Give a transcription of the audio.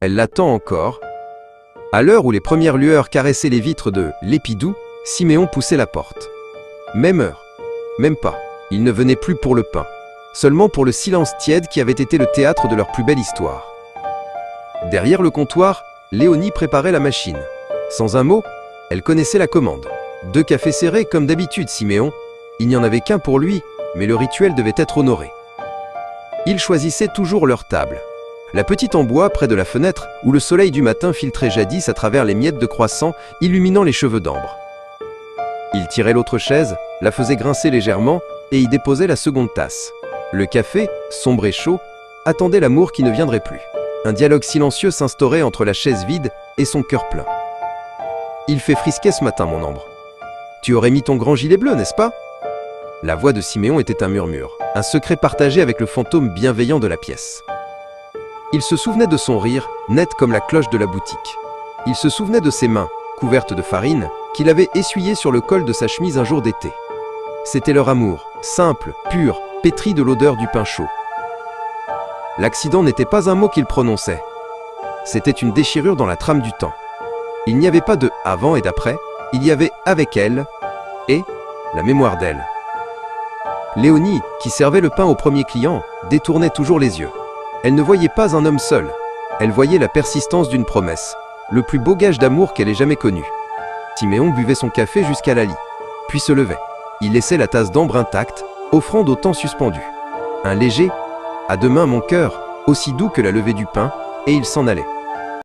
Elle l'attend encore. À l'heure où les premières lueurs caressaient les vitres de l'Épidou, Siméon poussait la porte. Même heure. Même pas. Il ne venait plus pour le pain. Seulement pour le silence tiède qui avait été le théâtre de leur plus belle histoire. Derrière le comptoir, Léonie préparait la machine. Sans un mot, elle connaissait la commande. 2 cafés serrés comme d'habitude, Siméon. Il n'y en avait qu'un pour lui, mais le rituel devait être honoré. Ils choisissaient toujours leur table. La petite en bois près de la fenêtre où le soleil du matin filtrait jadis à travers les miettes de croissant, illuminant les cheveux d'ambre. Il tirait l'autre chaise, la faisait grincer légèrement et y déposait la seconde tasse. Le café, sombre et chaud, attendait l'amour qui ne viendrait plus. Un dialogue silencieux s'instaurait entre la chaise vide et son cœur plein. « Il fait frisquet ce matin, mon ambre. Tu aurais mis ton grand gilet bleu, n'est-ce pas ?» La voix de Siméon était un murmure, un secret partagé avec le fantôme bienveillant de la pièce. Il se souvenait de son rire, net comme la cloche de la boutique. Il se souvenait de ses mains, couvertes de farine, qu'il avait essuyées sur le col de sa chemise un jour d'été. C'était leur amour, simple, pur, pétri de l'odeur du pain chaud. L'accident n'était pas un mot qu'il prononçait. C'était une déchirure dans la trame du temps. Il n'y avait pas de avant et d'après, il y avait avec elle et la mémoire d'elle. Léonie, qui servait le pain au premier client, détournait toujours les yeux. Elle ne voyait pas un homme seul. Elle voyait la persistance d'une promesse, le plus beau gage d'amour qu'elle ait jamais connu. Siméon buvait son café jusqu'à la lie, puis se levait. Il laissait la tasse d'ambre intacte, offrande au temps suspendu. Un léger « à demain mon cœur », aussi doux que la levée du pain, et il s'en allait.